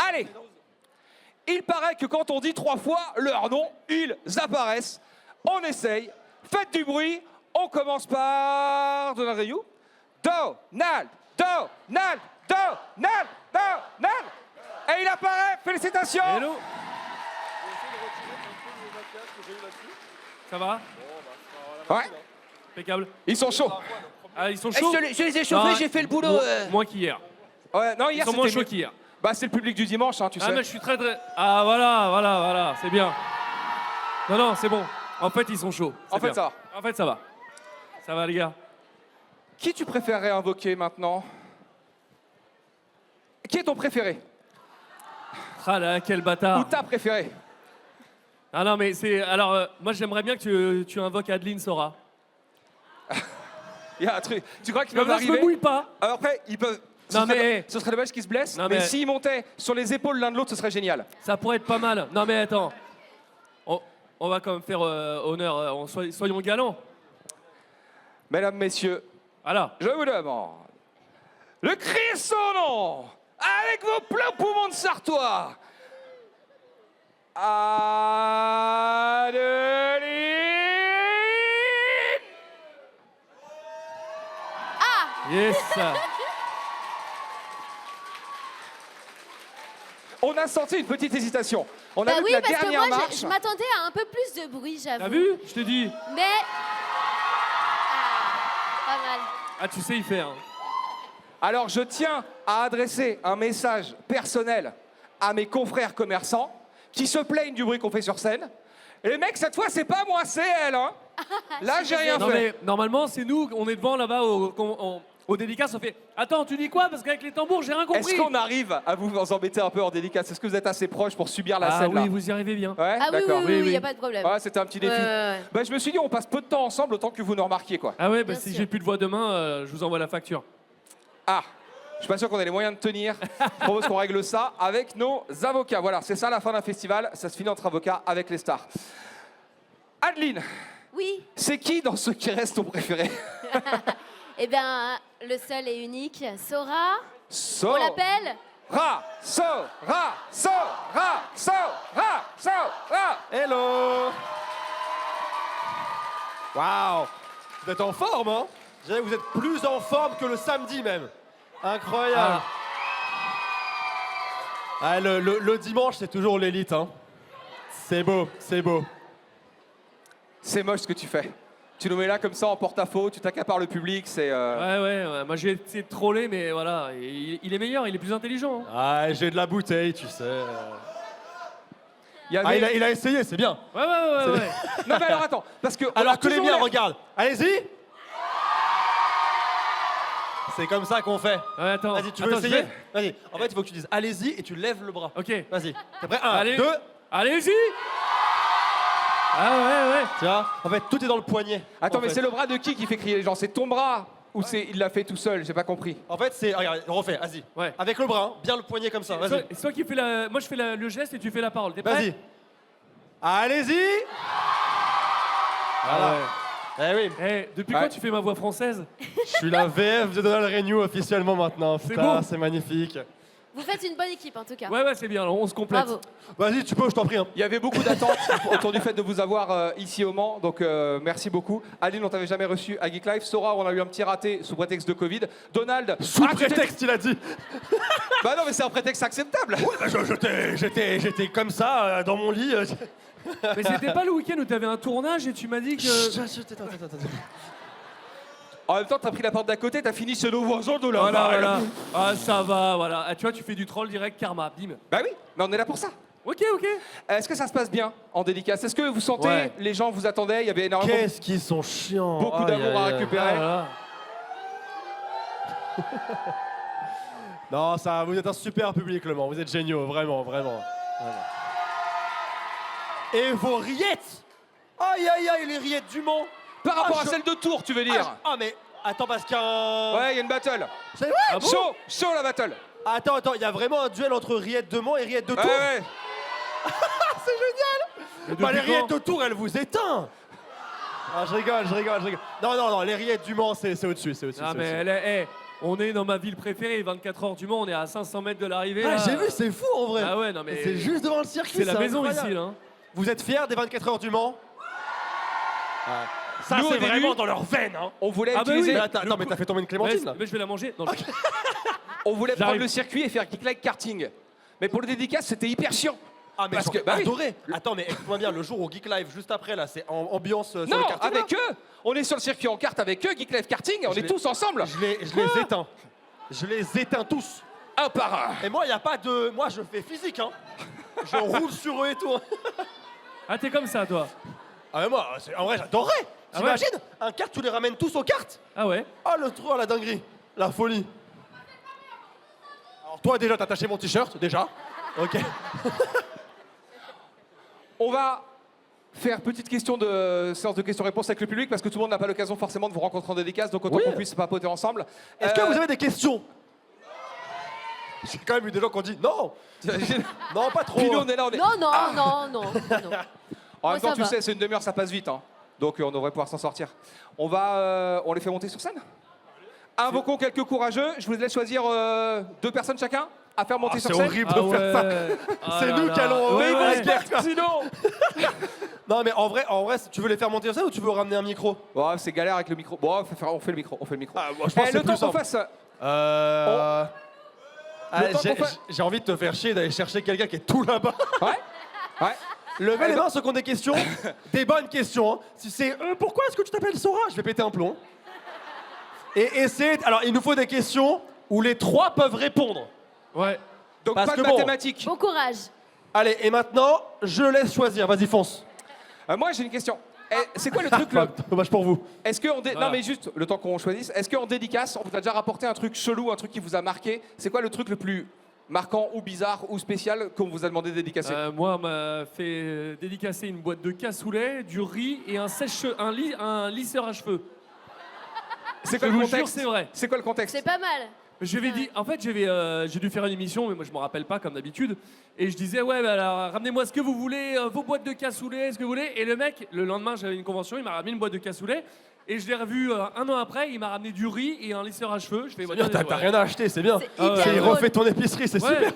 Allez. Il paraît que quand on dit 3 fois leur nom, ils apparaissent. On essaye. Faites du bruit. On commence par Donald Rayou. Donald. Et il apparaît. Félicitations. Hello. Ça va? Ouais. Impeccable. Ils sont chauds. Ah, ils sont chauds? Je les ai chauffés, Non, j'ai fait le boulot. Moins qu'hier. Ouais, non, Ils hier sont moins c'était chauds mieux. qu'hier. Bah c'est le public du dimanche, hein, tu Ah sais. mais je suis très... Ah voilà, c'est bien. Non, c'est bon. En fait, ils sont chauds. En fait, bien. ça va. En fait, ça va. Ça va, les gars. Qui tu préférerais invoquer maintenant? Qui est ton préféré? Ah là, quel Ou bâtard. ta préférée? Ah non, mais c'est... Alors, moi, j'aimerais bien que tu invoques Adeline Sora. Il y a un truc. Tu crois qu'ils Mais peuvent là, je me arriver? mouille pas. Alors après, ils peuvent. Non, mais- Ce serait dommage qu'ils se blessent. Non, mais mais- s'ils montaient sur les épaules l'un de l'autre, ce serait génial. Ça pourrait être pas mal. Non, mais attends. On va quand même faire honneur. Soyons galants. Mesdames, messieurs, Voilà. je vous demande le cri son nom avec vos pleins poumons de Sartois. Adeline. Yes. On a senti une petite hésitation. On a Bah vu oui, que la parce que dernière moi, marche. je m'attendais à un peu plus de bruit, T'as j'avoue. vu? Je t'ai dit. Mais... Ah, pas mal. Ah, tu sais y faire. Hein. Alors je tiens à adresser un message personnel à mes confrères commerçants qui se plaignent du bruit qu'on fait sur scène. Et les mecs, cette fois, c'est pas moi, c'est elle. Hein. Là, j'ai rien Non, fait. mais normalement, c'est nous, on est devant là-bas au dédicace, on fait attends, tu dis quoi? Parce qu'avec les tambours, j'ai rien compris. Est-ce qu'on arrive à vous embêter un peu en dédicace? Est-ce que vous êtes assez proche pour subir la Ah scène là? oui, vous y arrivez bien. Ouais, Ah oui, d'accord. oui, Oui. y a pas de problème. Ouais, c'était un petit défi. Ouais. Bah, je me suis dit, on passe peu de temps ensemble, autant que vous nous remarquiez, quoi. Ah ouais, bah Bien si sûr. j'ai plus de voix demain, je vous envoie la facture. Ah, je suis pas sûr qu'on ait les moyens de tenir. Je propose qu'on règle ça avec nos avocats. Voilà, c'est ça la fin d'un festival. Ça se finit entre avocats avec les stars. Adeline, Oui, c'est qui dans ceux qui restent ton préféré? eh bien, le seul et unique, Sora, So. on l'appelle Sora. Hello. Waouh. Vous êtes en forme, hein? Je dirais que vous êtes plus en forme que le samedi même. Incroyable. Ah, le dimanche, c'est toujours l'élite, hein. C'est beau, c'est beau. C'est moche ce que tu fais. Tu nous mets là comme ça en porte-à-faux, tu t'accapares le public, c'est... Ouais, moi j'ai essayé de troller, mais voilà, il est meilleur, il est plus intelligent. Hein. Ah, j'ai de la bouteille, tu sais. Il y avait- Ah, il a essayé, c'est bien. Ouais. Non mais alors attends, parce que... on Alors a que les toujours miens, l'air- regarde. Allez-y. C'est comme ça qu'on fait. Ouais, attends. Vas-y, tu veux Attends, je essayer? vais. Vas-y. En fait, il faut que tu dises allez-y et tu lèves le bras. Ok. Vas-y. T'es prêt? 1, Allez. 2. Allez-y. Ah ouais. Tu vois? En fait, tout est dans le poignet. Attends, en mais fait. c'est le bras de qui fait crier les gens? C'est ton bras? Ou c'est il l'a fait tout seul? J'ai pas compris. En fait, c'est. Regarde, on refait, vas-y. Ouais. Avec le bras, hein, bien le poignet comme ça, vas-y. C'est toi qui fais la... Moi je fais le geste et tu fais la parole. T'es prêt? Vas-y. Allez-y. Ah Eh oui. ouais. Depuis Ouais. quand tu fais ma voix française? Je suis la VF de Donald Renew officiellement maintenant. C'est Putain, beau. c'est magnifique. Vous faites une bonne équipe en tout cas. Ouais, c'est bien, on se complète. Bravo. Vas-y, tu peux, je t'en prie. Hein. Il y avait beaucoup d'attentes autour du fait de vous avoir ici au Mans, donc merci beaucoup. Adeline, on t'avait jamais reçu à Geek Life. Sora, on a eu un petit raté sous prétexte de Covid. Donald... Sous Ah, tu t'es- prétexte, il a dit. Bah non, mais c'est un prétexte acceptable. Bah, j'étais comme ça, dans mon lit. Mais c'était pas le week-end où t'avais un tournage et tu m'as dit que... En même temps, t'as pris la porte d'à côté, t'as fini chez nos voisins de la Voilà. Valle. Ah, ça va, voilà. Ah, tu vois, tu fais du troll direct, karma, bim. Bah oui, mais on est là pour ça. Ok. Est-ce que ça se passe bien en dédicace? Est-ce que vous sentez, Ouais. les gens vous attendaient? Il y avait énormément... Qu'est-ce qu'ils sont chiants. Beaucoup Aïe, d'amour à aïe, aïe. récupérer. Ah, voilà. Non, ça, vous êtes un super public, Le Mans. Vous êtes géniaux, vraiment. Et vos rillettes. Aïe, les rillettes du Mans. Par rapport Ah, à je- celle de Tours, tu veux dire? Ah, mais attends, parce qu'un. Ouais, il y a une battle. C'est vrai? Ah bon? Chaud la battle. Attends, il y a vraiment un duel entre rillettes de Mans et rillettes de Tours. Ouais. Mais Bah, les depuis rillettes quand? de Tours, elles vous éteignent. Ah, je rigole. Non, les rillettes du Mans, c'est au-dessus, Ah, mais On est dans ma ville préférée, 24 heures du Mans, on est à 500 mètres de l'arrivée. Ah, là. j'ai vu, c'est fou en vrai. Ah ouais, non mais. C'est juste devant le circuit. C'est la maison incroyable. ici, là. Vous êtes fiers des 24 heures du Mans? Ça, Nous, au c'est début, vraiment dans leur veine. Hein. On voulait Ah bah utiliser, oui. Attends, mais t'as fait tomber une clémentine là? Mais je vais la manger. Non, on voulait prendre J'arrive. le circuit et faire Geek Like karting. Mais pour le dédicace, c'était hyper chiant. Ah, mais Parce j'aurais que, bah oui. adoré. Attends, mais écoute-moi bien, le jour au Geek Live, juste après, là, c'est en ambiance sur Non, le karting. avec eux. On est sur le circuit en carte avec eux, Geek Live karting, et on Je est l'ai- tous ensemble. Je les éteins. Je les éteins tous. Un par un. Et moi, il n'y a pas de. Moi, je fais physique, hein. Je roule sur eux et tout. Ah, t'es comme ça, toi. Ah, mais moi, en vrai, j'adorerais. Ah ouais. T'imagines? Un kart, tu les ramènes tous aux cartes. Ah ouais. Ah, le trou à la dinguerie. La folie. Alors, toi, déjà, t'as attaché mon t-shirt, déjà. Ok. On va faire petite question de séance de questions-réponses avec le public parce que tout le monde n'a pas l'occasion forcément de vous rencontrer en dédicace, donc autant Oui. qu'on puisse papoter ensemble. Est-ce que vous avez des questions? J'ai quand même eu des gens qui ont dit non. Non, pas trop. Puis nous, on est là, on est. Non, non, non, non, non. En Moi, même temps, ça tu va. sais, c'est une demi-heure, ça passe vite. Hein. Donc on devrait pouvoir s'en sortir. On va, on les fait monter sur scène. Invoquons quelques courageux. Je vous laisse choisir 2 personnes chacun à faire monter Ah, sur c'est scène. horrible de faire ça. Ah C'est là nous là. qui allons- Ouais, Mais ouais. ils vont se faire. Sinon. Non, mais en vrai, tu veux les faire monter sur scène ou tu veux ramener un micro? Oh, c'est galère avec le micro. Bon, on fait le micro. Ah, moi, je pense que le c'est temps plus qu'on simple. fasse. Ah, Le temps j'ai- qu'on fait- j'ai envie de te faire chier d'aller chercher quelqu'un qui est tout là-bas. Ouais. Ouais. Levez les mains ceux qui ont des questions. Des bonnes questions. Hein. Si c'est pourquoi est-ce que tu t'appelles Sora? Je vais péter un plomb. Et essayez. Alors, il nous faut des questions où les 3 peuvent répondre. Ouais. Donc Parce pas de que bon. mathématiques. Bon courage. Allez, et maintenant, je laisse choisir. Vas-y, fonce. Moi, j'ai une question. C'est quoi le truc le... Dommage pour vous. Est-ce que Voilà. non mais juste le temps qu'on choisisse. Est-ce qu'en dédicace, on vous a déjà rapporté un truc chelou, un truc qui vous a marqué? C'est quoi le truc le plus marquant ou bizarre ou spécial qu'on vous a demandé de dédicacer? Moi, on m'a fait dédicacer une boîte de cassoulet, du riz et un un lisseur à cheveux. C'est quoi je le vous jure, contexte? c'est vrai. C'est quoi le contexte? C'est pas mal. Je vais dire, en fait, j'ai dû faire une émission, mais moi je me rappelle pas comme d'habitude. Et je disais, ouais, bah, alors ramenez-moi ce que vous voulez, vos boîtes de cassoulet, ce que vous voulez. Et le mec, le lendemain, j'avais une convention, il m'a ramené une boîte de cassoulet. Et je l'ai revu 1 an après, il m'a ramené du riz et un lisseur à cheveux. Je fais, Bien, t'as rien à acheter, c'est bien. C'est Ah ouais. hyper Il drôle. refait ton épicerie, c'est Ouais. super.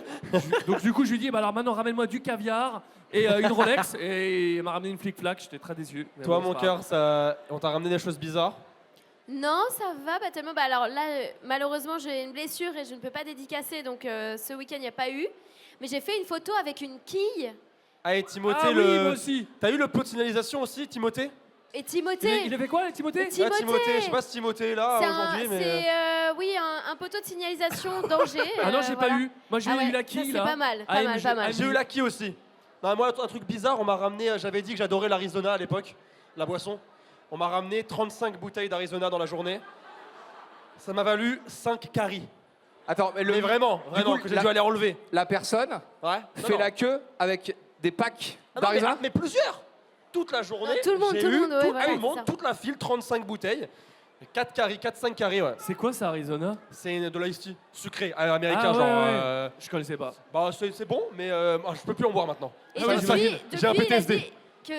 Donc du coup, je lui dis, bah alors maintenant, ramène-moi du caviar et une Rolex. Et il m'a ramené une flic-flac, j'étais très déçu. Mais Toi, bon, mon c'est pas cœur, grave. on t'a ramené des choses bizarres. Non, ça va pas tellement. Bah alors là, malheureusement, j'ai une blessure et je ne peux pas dédicacer, donc ce week-end, il n'y a pas eu. Mais j'ai fait une photo avec une quille. Ah, et Timothée, Ah oui, moi aussi. T'as eu le pot de signalisation aussi, Timothée? Et Timothée. Il a fait quoi, Timothée Timothée. Ah, Timothée, je sais pas si Timothée est là C'est aujourd'hui, mais. c'est, oui, un poteau de signalisation danger. Ah non, j'ai voilà. pas eu. Moi, j'ai Ah ouais, eu la ça, quille, c'est là. pas mal, pas AMG, mal, pas mal. J'ai eu la qui aussi. Non, moi, un truc bizarre, on m'a ramené, j'avais dit que j'adorais l'Arizona à l'époque, la boisson. On m'a ramené 35 bouteilles d'Arizona dans la journée. Ça m'a valu 5 caries. Attends, mais Mais vraiment, coup, que j'ai la- dû aller enlever. la personne Ouais. fait la queue avec des packs Ah non, d'Arizona. mais plusieurs. Toute la journée. Non, tout le monde, j'ai tout le eu monde, ouais, voilà, tout le monde, c'est ça. toute la file, 35 bouteilles. 4-5 carrés, ouais. C'est quoi ça, Arizona? C'est de l'ice tea sucré, américain, Ah, ouais, genre. ouais. Je connaissais pas. Bah, c'est bon, mais je peux plus en boire maintenant. Et Ah ouais, depuis, j'imagine. J'ai un depuis, il a PTSD. dit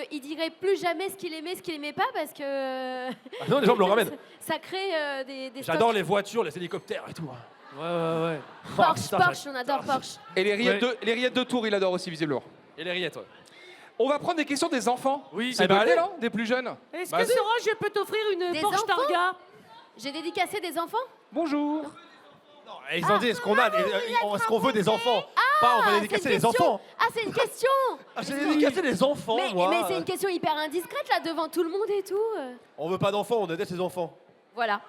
qu'il dirait plus jamais ce qu'il aimait pas parce que Ah non, les gens me le ramènent. ça crée des J'adore stocks. les voitures, les hélicoptères et tout. Ouais, ouais, ouais. Porsche, putain, Porsche, on adore Porsche. Et les rillettes, Ouais. les rillettes de tour, il adore aussi visiblement. Et les rillettes, ouais. On va prendre des questions des enfants. Oui. C'est Eh ben, donné, allez. non? Des plus jeunes. Est-ce Vas-y. Sora, je peux t'offrir une Des Porsche enfants Targa? J'ai dédicacé des enfants. Bonjour. Non, et ils ont dit, est-ce qu'on a, est-ce qu'on veut des enfants? Pas, on va Ah, dédicacer c'est les une question. enfants. Ah, c'est une question. Ah, j'ai dédicacé les enfants, moi. Mais c'est une question hyper indiscrète là devant tout le monde et tout. On veut pas d'enfants, on déteste les enfants. Voilà.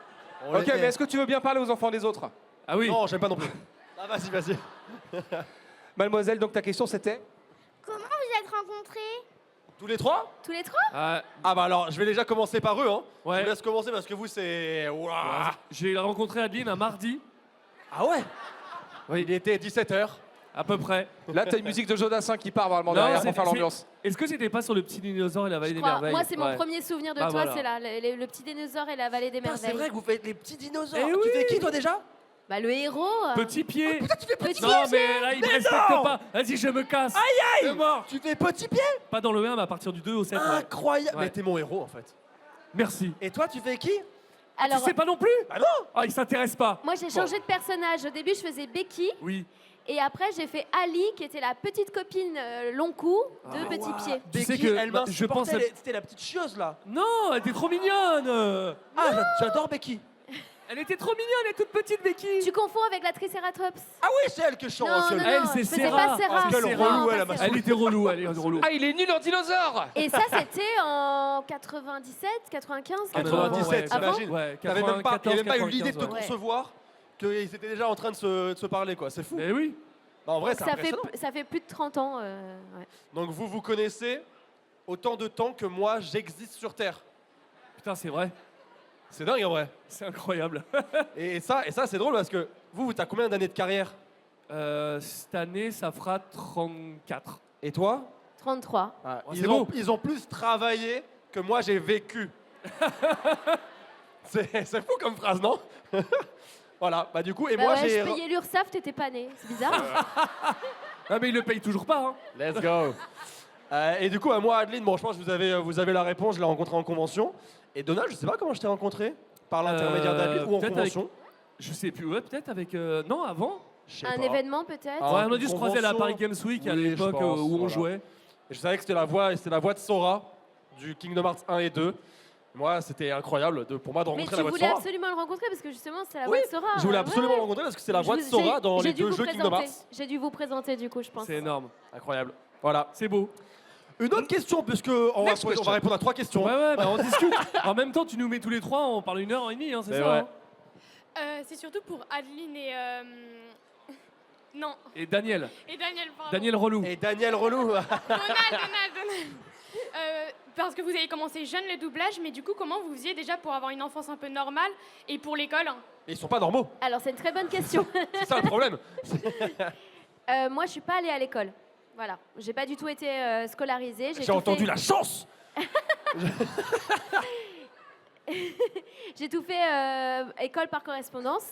On Ok, les- mais est-ce que tu veux bien parler aux enfants des autres? Ah oui. Non, j'aime pas non plus. Ah, vas-y, vas-y. Mademoiselle, donc ta question c'était? Comment vous êtes rencontrés? Tous les 3? Tous les trois. Ah, Ah bah alors, je vais déjà commencer par eux, hein. Ouais. Je vous laisse commencer parce que vous, c'est... Ouah. j'ai rencontré Adeline un mardi, Ah ouais? Oui, il était 17h. à peu près. Là, t'as une musique de Jodassin qui part vraiment Non, derrière c'est- pour faire c'est- l'ambiance. Est-ce que c'était pas sur le petit dinosaure et la vallée Je des crois. merveilles? Moi, c'est mon Ouais. premier souvenir de Bah, toi, voilà. c'est là, le petit dinosaure et la vallée des merveilles. que vous faites les petits dinosaures. Eh Tu oui. fais qui, toi, déjà? Bah le héros. Petit pied. Petit Non, mais là, il me respecte non. pas. Vas-y, je me casse. Aïe, C'est mort. Tu fais petit pied? Pas dans le 1, mais à partir du 2 au 7. ouais. Incroyable. Ouais. Mais t'es mon héros, en fait. Merci. Et toi, tu fais qui? Alors, Tu sais pas non plus? Ah non. Ah, il s'intéresse pas. moi, j'ai changé de personnage. Au début, je faisais Becky. Oui. Et après, j'ai fait Ali, qui était la petite copine long cou de Petit Pied. Tu sais Becky, que, elle bah, je pense m'insupportait, à- c'était la petite chieuse là. Non, elle était trop mignonne. Ah, j'adore Becky. Elle était trop mignonne, elle est toute petite, Becky. Tu confonds avec la Triceratops. Ah oui, c'est elle que je chante. Non, non, elle. non, Elle, c'est je faisais Serra. pas Serra. Oh, quelle Non, relou, pas elle, elle m'a Serra. Elle était relou, elle est relou. Ah, il est nul en dinosaure. Et ça, c'était en 97, 95, Ah, 97, Avant t'imagines. Ouais, Il n'y avait même pas eu l'idée de te 95, ouais. concevoir qu'ils étaient déjà en train de se parler, quoi. C'est fou. Mais oui. Non, en vrai, c'est ça fait, impressionnant. ça fait plus de 30 ans. Ouais. Donc vous connaissez autant de temps que moi j'existe sur Terre. Putain, c'est vrai. C'est dingue en vrai. C'est incroyable. Et ça c'est drôle parce que t'as combien d'années de carrière? Cette année, ça fera 34. Et toi? 33. c'est ils, ont, beau. ils ont plus travaillé que moi j'ai vécu. c'est fou comme phrase, non? Voilà, bah du coup, et Bah moi ouais, j'ai... je payais l'URSSAF, t'étais pas né. C'est bizarre. Ah, mais il le paye toujours pas. Hein. Let's go. Et du coup, moi, Adeline, bon, je pense que vous avez la réponse, je l'ai rencontré en convention. Et Donald, je sais pas comment je t'ai rencontré. Par l'intermédiaire d'Adeline ou en peut-être convention? Je sais plus, ouais, peut-être avec. Non, avant. Je sais Un pas. événement peut-être. Ah, Ouais, on a dû se croiser à la convention. Paris Games Week à Oui, je l'époque pense, où on voilà. jouait. Et je savais que c'était la voix de Sora du Kingdom Hearts 1 et 2. Moi, c'était incroyable pour moi de Mais rencontrer tu la voix de voulais Sora. absolument le rencontrer parce que justement, c'est la Oui, voix de Sora. je voulais Ouais, absolument ouais. le rencontrer parce que c'est la voix de J'ai- Sora dans j'ai les dû deux vous jeux Kingdom présenter. Hearts. J'ai dû vous présenter du coup, je pense. C'est énorme. Incroyable. Voilà. C'est beau. Une autre question, puisque on Next va question. répondre à 3 questions. Ouais, bah on discute. En même temps, tu nous mets tous les trois, on parle 1h30, hein, c'est C'est ça. vrai. Hein. C'est surtout pour Adeline et... Non, Et Daniel. et Daniel, pardon. Daniel Relou. Et Daniel Relou. Donald. Parce que vous avez commencé jeune le doublage, mais du coup, comment vous faisiez déjà pour avoir une enfance un peu normale et pour l'école? Ils sont pas normaux. Alors, c'est une très bonne question. C'est ça le problème. Moi, je suis pas allée à l'école. Voilà. J'ai pas du tout été scolarisée. J'ai entendu la chance. J'ai tout fait école par correspondance.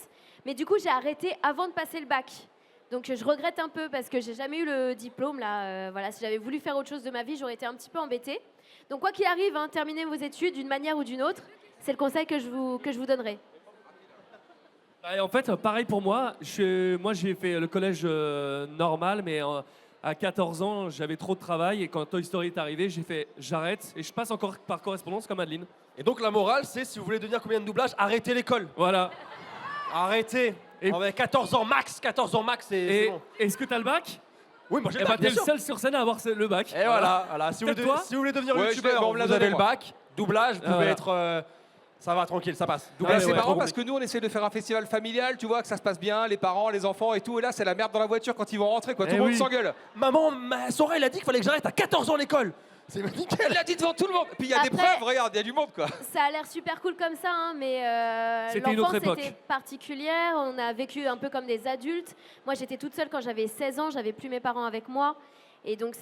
Mais du coup, j'ai arrêté avant de passer le bac. Donc, je regrette un peu parce que j'ai jamais eu le diplôme. Là, voilà, si j'avais voulu faire autre chose de ma vie, j'aurais été un petit peu embêtée. Donc, quoi qu'il arrive, hein, terminez vos études d'une manière ou d'une autre. C'est le conseil que je vous donnerai. Et en fait, pareil pour moi. Moi, j'ai fait le collège normal, mais à 14 ans, j'avais trop de travail. Et quand Toy Story est arrivé, j'ai fait j'arrête et je passe encore par correspondance comme Adeline. Et donc la morale, c'est si vous voulez devenir combien de doublage, arrêtez l'école. Voilà. Arrêtez. Et- On avait 14 ans max, c'est Et bon. est-ce que t'as le bac? Oui, moi j'ai Eh le ben, bac, t'es bien le sûr. seul sur scène à avoir le bac. Et voilà. Si vous, Peut-être toi si vous voulez devenir Ouais, youtubeur, on me l'a vous avez donné, le moi. bac, doublage, vous pouvez Voilà. être... ça va, tranquille, ça passe. Ah Mais ouais, Doublage, c'est ouais, marrant trop parce que nous, on essaie de faire un festival familial, tu vois, que ça se passe bien, les parents, les enfants et tout. Et là, c'est la merde dans la voiture quand ils vont rentrer, quoi. Tout Eh le monde oui. s'engueule. Maman, Sora, il a dit qu'il fallait que j'arrête à 14 ans l'école. C'est Elle nickel. l'a dit devant tout le monde. Puis il y a des Après- preuves, regarde, il y a du monde, quoi. Ça a l'air super cool comme ça, hein, mais C'était une autre l'enfance époque. était particulière. On a vécu un peu comme des adultes. Moi, j'étais toute seule quand j'avais 16 ans. J'avais plus mes parents avec moi. Et donc,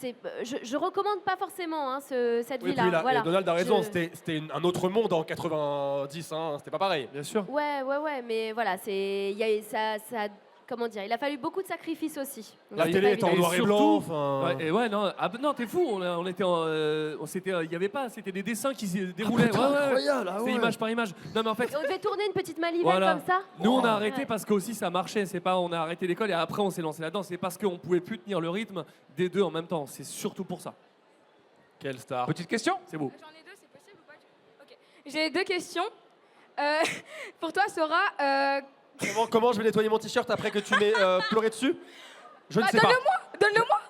je recommande pas forcément hein, cette Oui, vie-là. puis là, Voilà. et Donald a raison, Je- c'était un autre monde en 90, hein, c'était pas pareil. Bien sûr. Ouais, mais voilà, comment dire, il a fallu beaucoup de sacrifices aussi. Donc, La c'est télé pas était en évident. noir et surtout- blanc, enfin... Ouais, et ouais, non, non, t'es fou. On était, il y avait pas, c'était des dessins qui se déroulaient. putain, incroyable, ah C'est ouais. image par image. Non, mais en fait, On devait tourner une petite malivette Voilà. comme ça. nous on a arrêté Ouais. parce que aussi ça marchait. C'est pas, on a arrêté l'école et après on s'est lancé là-dedans. C'est parce qu'on pouvait plus tenir le rythme des deux en même temps. C'est surtout pour ça. Quelle star. Petite question. C'est beau. J'en ai deux, c'est possible ou pas? Ok. J'ai deux questions. Pour toi, Sora, Comment je vais nettoyer mon t-shirt après que tu m'aies pleuré dessus? Je ne sais pas. donne-le-moi.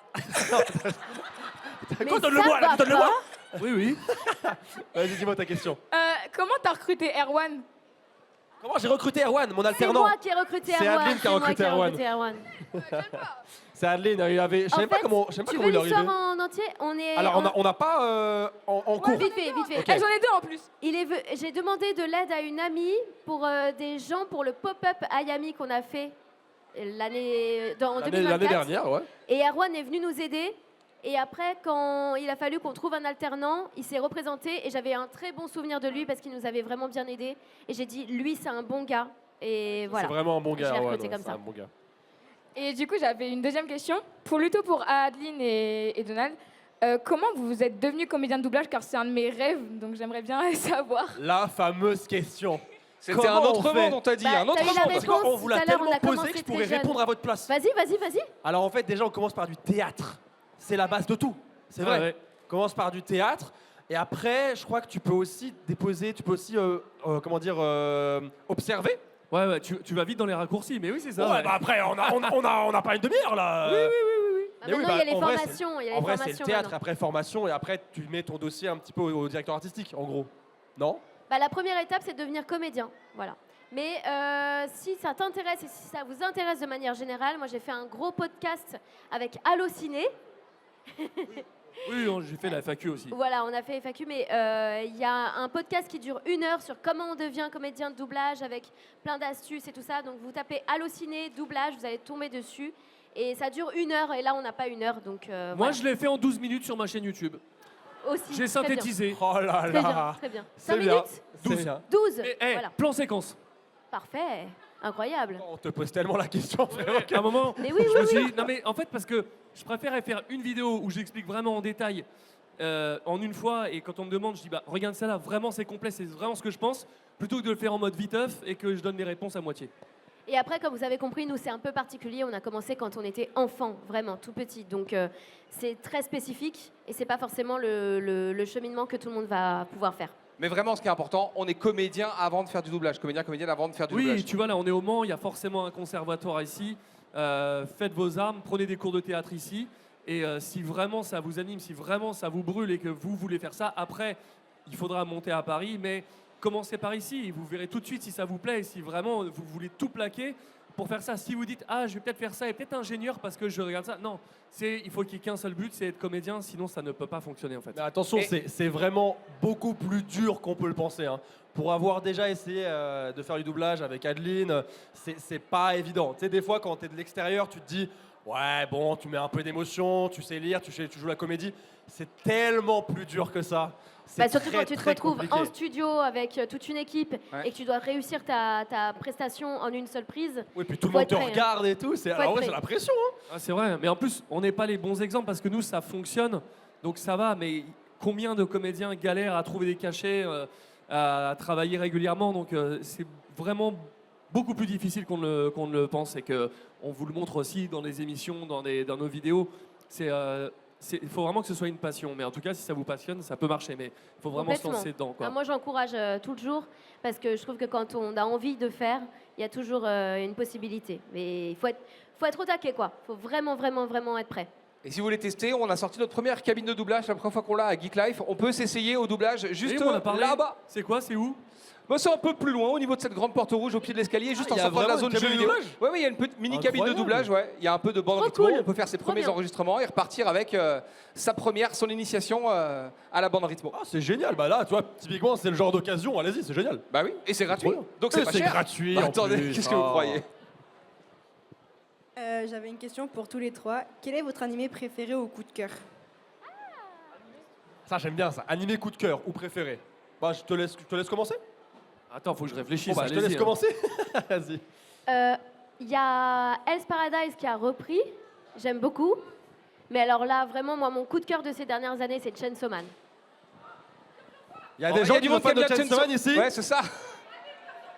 Mais Quoi, ça donne-le-moi, là, va donne-le-moi. Oui, oui. Vas-y, dis-moi ta question. Comment t'as recruté Erwan? Comment j'ai recruté Erwan, mon C'est alternant? moi qui ai recruté C'est Erwan. Adeline qui a C'est moi recruté Erwan. Erwan. C'est Adeline, il avait... Je En sais pas fait, comment, tu comment veux il est arrivé. l'histoire en entier? Alors, on n'a pas en cours. Vite fait, vite fait. Ok. J'en ai deux en plus. J'ai demandé de l'aide à une amie pour des gens pour le pop-up Ayami qu'on a fait en 2024. L'année dernière, ouais. Et Erwan est venu nous aider. Et après, quand il a fallu qu'on trouve un alternant, il s'est représenté et j'avais un très bon souvenir de lui parce qu'il nous avait vraiment bien aidés. Et j'ai dit, lui, c'est un bon gars. Et voilà. C'est vraiment un bon Je gars. l'ai Ouais, recruté non, comme c'est ça. un bon gars. Et du coup, j'avais une deuxième question. Plutôt pour Adeline et Donald. Comment vous êtes devenu comédien de doublage? Car c'est un de mes rêves, donc j'aimerais bien savoir. La fameuse question. C'était Comment un autre on fait monde, on t'a dit, Bah, un autre t'as eu la monde. Parce réponse qu'on vous tout l'a à l'heure, on tellement a posé commencé que je très pourrais jeune. répondre à votre place. Vas-y, vas-y, vas-y. Alors en fait, déjà, on commence par du théâtre. C'est la base de tout. C'est vrai. Ouais. On commence par du théâtre. Et après, je crois que tu peux aussi déposer, observer. Ouais, tu vas vite dans les raccourcis, mais oui, c'est ça. ouais. Après, on a pas une demi-heure là. Bah, Mais oui, maintenant, il y a les en vrai, formations. Il y a En les vrai, c'est formations le théâtre, maintenant. après formation, et après, tu mets ton dossier un petit peu au directeur artistique, en gros. Non? Bah, la première étape, c'est de devenir comédien. Voilà. Mais si ça t'intéresse et si ça vous intéresse de manière générale, moi j'ai fait un gros podcast avec Allociné. Oui, j'ai fait la FAQ aussi. Voilà, on a fait FAQ, mais il y a un podcast qui dure 1 heure sur comment on devient comédien de doublage avec plein d'astuces et tout ça. Donc vous tapez Allociné doublage, vous allez tomber dessus. Et ça dure 1 heure, et là on n'a pas 1 heure. Donc, Moi, voilà. je l'ai fait en 12 minutes sur ma chaîne YouTube. Aussi. J'ai très bien. synthétisé. Oh là Très bien, là. très bien. C'est 5 bien. minutes C'est 12. bien. 12. Et, Voilà. plan séquence. Parfait. Incroyable. On te pose tellement la question, frérot. À un moment, Mais oui, je oui, me suis oui. dit, non mais en fait, parce que je préférais faire une vidéo où j'explique vraiment en détail en une fois, et quand on me demande, je dis, bah regarde ça là, vraiment c'est complet, c'est vraiment ce que je pense, plutôt que de le faire en mode viteuf et que je donne mes réponses à moitié. Et après, comme vous avez compris, nous, c'est un peu particulier. On a commencé quand on était enfant, vraiment, tout petit. Donc, c'est très spécifique et c'est pas forcément le cheminement que tout le monde va pouvoir faire. Mais vraiment, ce qui est important, on est comédien avant de faire du doublage. Comédienne avant de faire du Oui, doublage. tu vois, là on est au Mans, il y a forcément un conservatoire ici. Faites vos armes, prenez des cours de théâtre ici. Et si vraiment ça vous anime, si vraiment ça vous brûle et que vous voulez faire ça, après, il faudra monter à Paris. Mais commencez par ici, vous verrez tout de suite si ça vous plaît et si vraiment vous voulez tout plaquer pour faire ça. Si vous dites, ah, je vais peut-être faire ça et peut-être ingénieur parce que je regarde ça. Non, il faut qu'il y ait qu'un seul but, c'est être comédien, sinon ça ne peut pas fonctionner en fait. Mais attention, Et- c'est vraiment beaucoup plus dur qu'on peut le penser. Hein. Pour avoir déjà essayé de faire du doublage avec Adeline, c'est pas évident. Tu sais, des fois, quand tu es de l'extérieur, tu te dis, ouais, bon, tu mets un peu d'émotion, tu sais lire, tu joues la comédie. C'est tellement plus dur que ça. C'est Bah, surtout très, quand tu te très retrouves compliqué. en studio avec toute une équipe Ouais. et que tu dois réussir ta prestation en une seule prise. Oui, puis tout le Faut monde être te prêt, hein. regarde et tout. Faut être Alors, ouais, prêt. c'est la pression. Hein. Ah, c'est vrai, mais en plus, on n'est pas les bons exemples parce que nous, ça fonctionne, donc ça va, mais combien de comédiens galèrent à trouver des cachets, à travailler régulièrement, donc c'est vraiment beaucoup plus difficile qu'on ne le pense et qu'on vous le montre aussi dans les émissions, dans nos vidéos. Il faut vraiment que ce soit une passion, mais en tout cas, si ça vous passionne, ça peut marcher, mais il faut vraiment se Complètement. lancer dedans. Quoi. Ah, moi, j'encourage toujours parce que je trouve que quand on a envie de faire, il y a toujours une possibilité. Mais il faut être au taquet, quoi. Il faut vraiment, vraiment, vraiment être prêt. Et si vous voulez tester, on a sorti notre première cabine de doublage la première fois qu'on l'a à Geek Life. On peut s'essayer au doublage juste Et on a parlé. là-bas. C'est quoi, c'est où? Bah, c'est un peu plus loin, au niveau de cette grande porte rouge au pied de l'escalier, juste Ah, en il y a sortant de la vraiment zone une jeux cabine de vidéo. doublage Ouais, il y a une petite mini cabine de Incroyable. doublage, ouais. Il y a un peu de bande Trop rythmo, cool. on peut faire ses Trop premiers bien. enregistrements et repartir avec son initiation à la bande rythmo. Ah, c'est génial. Bah là, tu vois, typiquement, c'est le genre d'occasion. Allez-y, c'est génial. Bah oui, et c'est gratuit. Trop bien. Donc c'est Et pas c'est cher. gratuit, Bah, en attendez, plus. qu'est-ce que vous Ah. croyez? J'avais une question pour tous les trois. Quel est votre animé préféré au coup de cœur? Ça, j'aime bien ça. Animé coup de cœur ou préféré. Bah, je te laisse commencer. Attends, faut que je réfléchisse. Bon, bah, je te allez-y, laisse hein. commencer. Vas-y. Il y a Hell's Paradise qui a repris. J'aime beaucoup. Mais alors là, vraiment, moi, mon coup de cœur de ces dernières années, c'est Chainsaw Man. Il y a Oh, des gens y a qui du sont monde fans qui de aime bien Chainsaw Man ici. Ouais, c'est ça.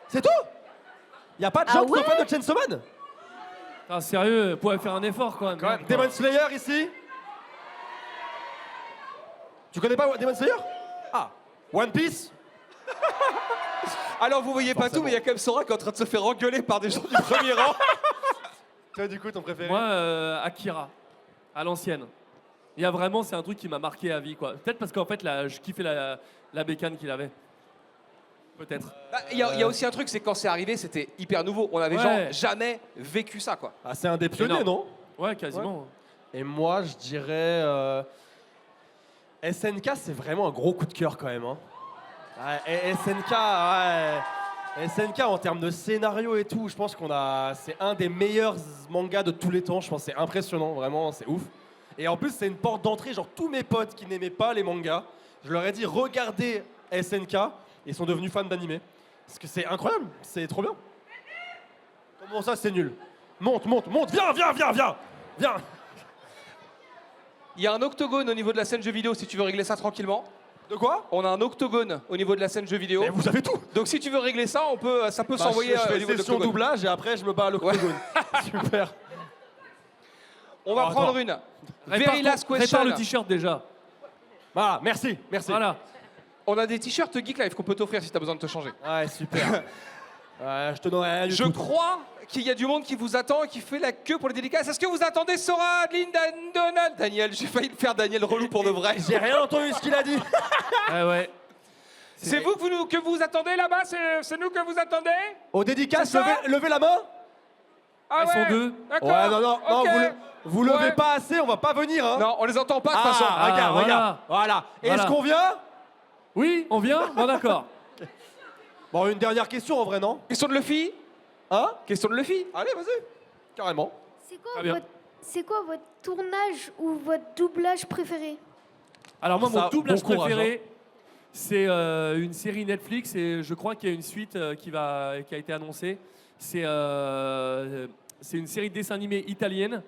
C'est tout. Il y a pas de Ah gens qui sont ouais fans de Chainsaw Man. Ah, sérieux, vous pouvez faire un effort quand même. Quand même. Merde, quoi. Demon Slayer ici. Tu connais pas Demon Slayer? Ah. One Piece. Alors vous voyez pas tout, mais il y a quand même Sora qui est en train de se faire engueuler par des gens du premier rang. Toi, du coup, ton préféré? Moi, Akira, à l'ancienne. Il y a vraiment, c'est un truc qui m'a marqué à vie, quoi. Peut-être parce qu'en fait, je kiffais la bécane qu'il avait. Peut-être. Bah, Il y a aussi un truc, c'est quand c'est arrivé, c'était hyper nouveau. On avait Ouais. genre jamais vécu ça, quoi. Ah, c'est un des pionniers, Énorme. non? Ouais, quasiment. Et moi, je dirais. SNK, c'est vraiment un gros coup de cœur quand même. Hein. Ouais, et SNK, ouais. SNK en termes de scénario et tout, je pense c'est un des meilleurs mangas de tous les temps. Je pense que c'est impressionnant, vraiment, c'est ouf. Et en plus, c'est une porte d'entrée. Genre, tous mes potes qui n'aimaient pas les mangas, je leur ai dit regardez SNK, et ils sont devenus fans d'animé. Parce que c'est incroyable, c'est trop bien. Comment ça, c'est nul? Monte, viens. Il y a un octogone au niveau de la scène jeux vidéo si tu veux régler ça tranquillement. De quoi? On a un octogone au niveau de la scène jeu vidéo. Mais vous avez tout. Donc si tu veux régler ça, ça peut s'envoyer Je au fais niveau de session l'octogone. doublage et après je me bats à l'octogone. Super. On va Oh, prendre attends. une. Répare Very last question. répare le t-shirt déjà. Voilà, merci. Voilà. On a des t-shirts Geek Life qu'on peut t'offrir si t'as besoin de te changer. Ouais, super. Ouais, je te donnerai rien du Je tout. crois qu'il y a du monde qui vous attend et qui fait la queue pour les dédicaces. Est-ce que vous attendez Sora, Adeline, Donald? Daniel, j'ai failli faire Daniel relou pour de vrai. J'ai rien entendu ce qu'il a dit. Ah ouais. C'est vous que vous attendez là-bas? C'est nous que vous attendez? Aux dédicaces, C'est ça levez la main. Ah Elles sont deux. D'accord. Ouais, non, ok. vous levez Ouais. pas assez, on va pas venir. Hein. Non, on les entend pas de toute façon. Ah, regarde, voilà. regarde. Voilà. Voilà. Est-ce qu'on vient? Oui, on vient. Bon d'accord. Bon, une dernière question en vrai, non? Question de Luffy? Hein? Question de Luffy? Allez, vas-y. Carrément. Très bien. C'est quoi votre tournage ou votre doublage préféré? Alors moi, Ça, mon doublage bon courage, préféré, c'est une série Netflix et je crois qu'il y a une suite qui a été annoncée. C'est une série de dessin animé italienne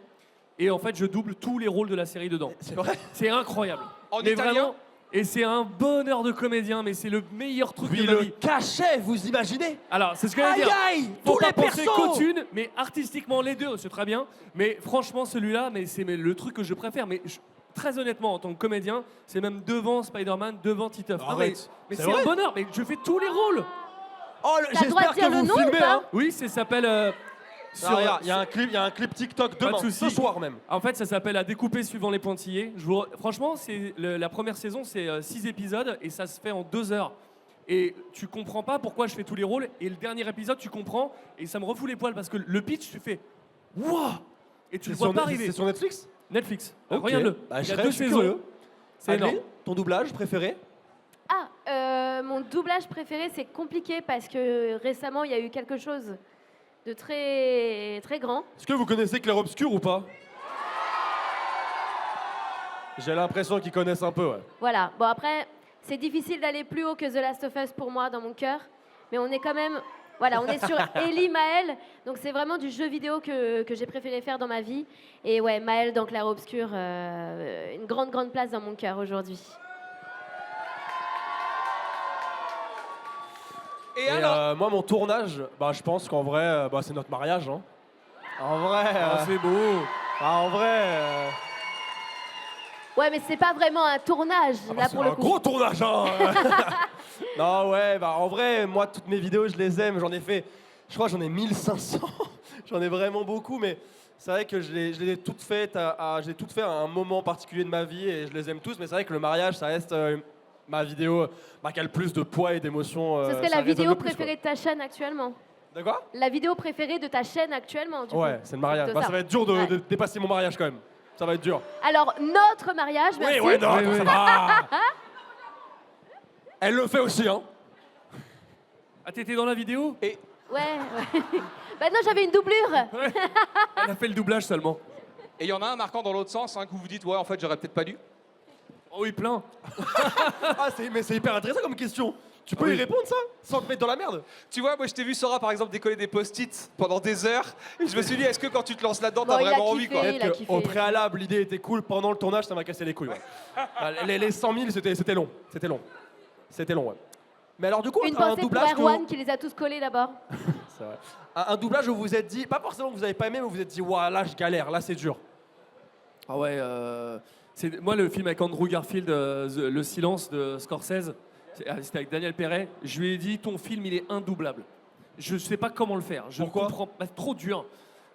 et en fait, je double tous les rôles de la série dedans. C'est vrai? C'est incroyable. En Mais italien? vraiment, et c'est un bonheur de comédien, mais c'est le meilleur truc Puis de ma le vie. cachet, vous imaginez? Alors, c'est ce que j'allais Aïe dire. aïe! Faut Tous pas les penser qu'aux persos! thunes, mais artistiquement les deux, c'est très bien. Mais franchement, celui-là, c'est le truc que je préfère. Mais très honnêtement, en tant que comédien, c'est même devant Spider-Man, devant Titeuf. Ah, Arrête. mais C'est c'est vrai un bonheur. Mais je fais tous les rôles. Oh, T'as le droit de j'espère dire que le vous nom ou filmez, pas hein. Oui, ça s'appelle. Ah, regarde, il y a un clip TikTok Pas de demain, souci. ce soir même. En fait, ça s'appelle À découper suivant les pointillés. Franchement, la première saison, c'est 6 épisodes et ça se fait en 2 heures. Et tu comprends pas pourquoi je fais tous les rôles. Et le dernier épisode, tu comprends et ça me refoule les poils parce que le pitch, tu fais Wouah! Et tu le vois pas arriver. C'est sur Netflix? Netflix. Ok. Regarde-le. Bah, Il y a je 2 suis saisons. curieux. C'est Adeline, énorme. ton doublage préféré? Mon doublage préféré, c'est compliqué parce que récemment, il y a eu quelque chose de très, très grand. Est-ce que vous connaissez Clair Obscur ou pas? J'ai l'impression qu'ils connaissent un peu, ouais. Voilà. Bon, après, c'est difficile d'aller plus haut que The Last of Us pour moi dans mon cœur. Mais on est quand même. Voilà, on est sur Ellie Maël. Donc, c'est vraiment du jeu vidéo que j'ai préféré faire dans ma vie. Et ouais, Maël dans Clair Obscur, une grande, grande place dans mon cœur aujourd'hui. Et Et alors? moi, mon tournage, je pense qu'en vrai, c'est notre mariage. Hein. En vrai, C'est beau. en vrai, Ouais, mais c'est pas vraiment un tournage, là, c'est pour le un coup. gros tournage. Hein. Non, ouais, en vrai, moi, toutes mes vidéos, je les aime. Je crois que j'en ai 1500. J'en ai vraiment beaucoup, mais c'est vrai que je les ai toutes faites j'ai toutes fait à un moment particulier de ma vie et je les aime tous. Mais c'est vrai que le mariage, ça reste ma vidéo qui a le plus de poids et d'émotion. Ce serait ça la résonne vidéo le plus, quoi. préférée de ta chaîne actuellement. De quoi? La vidéo préférée de ta chaîne actuellement, du Ouais, coup. c'est le mariage. plutôt Ça va être dur Ouais. de dépasser mon mariage quand même. Ça va être dur. Alors, notre mariage, merci. Oui, ouais, non, Oui, attends, oui. ça va. Elle le fait aussi, hein. Ah, t'étais dans la vidéo? Ouais, ouais. Bah non, j'avais une doublure. Elle a fait le doublage seulement. Et il y en a un marquant dans l'autre sens, hein, que vous vous dites, ouais, en fait, j'aurais peut-être pas dû. Oh oui, plein. Mais c'est hyper intéressant comme question. Tu peux Oui. y répondre ça sans te mettre dans la merde? Tu vois, moi, je t'ai vu, Sora, par exemple, décoller des post-it pendant des heures. Et je me suis dit, est-ce que quand tu te lances là-dedans, Bon, t'as il a vraiment envie, kiffé. quoi? Il a Peut-être kiffé. qu'au préalable, l'idée était cool. Pendant le tournage, ça m'a cassé les couilles. Ouais. les 100 000, c'était long. C'était long. C'était long, ouais. Mais alors, du coup, Une un pensée pour doublage, Erwan qui les a tous collés d'abord. C'est vrai. Un doublage où vous vous êtes dit, pas forcément que vous avez pas aimé, mais vous vous êtes dit, waouh, là, je galère, là, c'est dur. Ah ouais, moi le film avec Andrew Garfield, Le Silence de Scorsese, c'était avec Daniel Perret. Je lui ai dit ton film il est indoublable. Je sais pas comment le faire. Je Pourquoi comprends pas. Trop dur,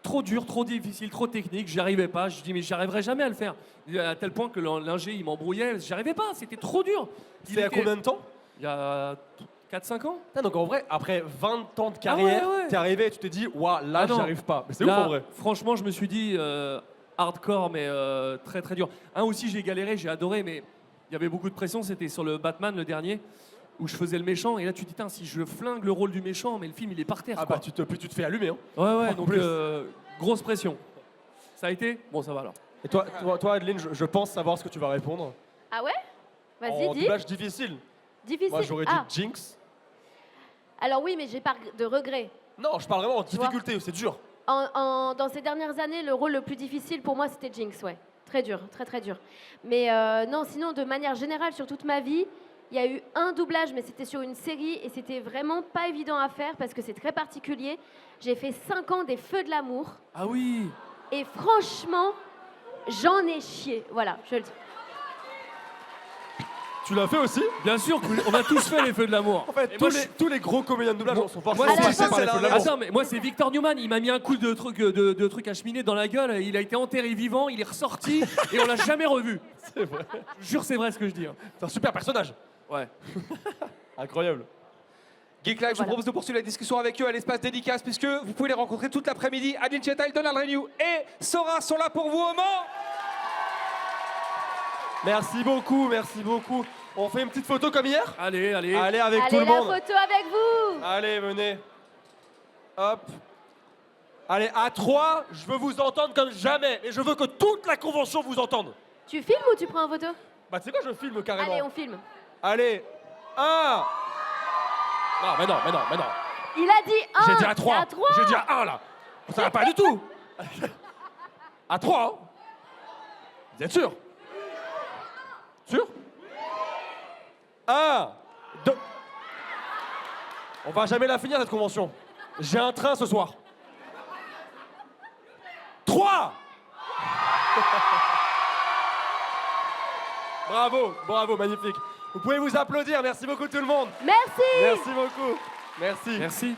trop difficile, trop technique. J'y arrivais pas. Je dis mais j'arriverai jamais à le faire. À tel point que l'ingé il m'embrouillait. J'y arrivais pas. C'était trop dur. C'est à combien de temps? Il y a 4-5 ans. Ah, donc en vrai, après 20 ans de carrière, ouais, ouais. t'es arrivé et tu t'es dit, waouh, là, Ah non. j'y arrive pas. Mais c'est ouf Là, en vrai. franchement, je me suis dit hardcore, mais très très dur. Un aussi, j'ai galéré, j'ai adoré, mais il y avait beaucoup de pression. C'était sur le Batman, le dernier, où je faisais le méchant. Et là, tu te dis, si je flingue le rôle du méchant, mais le film, il est par terre. Ah quoi. bah, tu te fais allumer. Hein. Ouais, ouais, en donc plus. grosse pression. Ça a été? Bon, ça va alors. Et toi Adeline, je pense savoir ce que tu vas répondre. Ah ouais? Vas-y, En dis. doublage difficile. Difficile. Moi, j'aurais dit Ah, Jinx. alors oui, mais j'ai pas de regret. Non, je parle vraiment en vois. difficulté, c'est dur. Dans ces dernières années, le rôle le plus difficile pour moi, c'était Jinx, ouais. Très dur, très très dur. Mais non, sinon, de manière générale, sur toute ma vie, Il y a eu un doublage, mais c'était sur une série et c'était vraiment pas évident à faire parce que c'est très particulier. J'ai fait 5 ans des Feux de l'amour Ah oui. et franchement, j'en ai chié. Voilà, je le dis. Tu l'as fait aussi? Bien sûr, on a tous fait les feux de l'amour. En fait, Et moi, tous les gros comédiens de doublage Moi- sont moi, forcément c'est- passés par les c'est feux de la- l'amour. Attends, mais moi c'est Victor Newman, il m'a mis un coup de truc à cheminer dans la gueule, il a été enterré vivant, il est ressorti et on l'a jamais revu. C'est vrai. Je jure c'est vrai ce que je dis. hein. C'est un super personnage. Ouais. Incroyable. Geek Live, je vous Voilà. propose de poursuivre la discussion avec eux à l'espace dédicace, puisque vous pouvez les rencontrer toute l'après-midi. Adeline Chetal, Donald Renew et Sora sont là pour vous au Mans. Merci beaucoup, merci beaucoup. On fait une petite photo comme hier? Allez, allez. Allez, avec tout Allez, le la monde. photo avec vous. Allez, venez. Hop. Allez, à 3, je veux vous entendre comme jamais. Et je veux que toute la convention vous entende. Tu filmes ou tu prends en photo? Bah, tu sais quoi, je filme carrément. Allez, on filme. Allez, 1. Non, mais non, mais non, mais non. Il a dit 1. J'ai dit à 3. À 3. J'ai dit à 1 là. Ça va pas du tout. À 3. Hein. Vous êtes sûr? Sûr? 1, 2. On va jamais la finir cette convention. J'ai un train ce soir. 3. Bravo, bravo, magnifique. Vous pouvez vous applaudir. Merci beaucoup tout le monde. Merci. Merci beaucoup. Merci. Merci.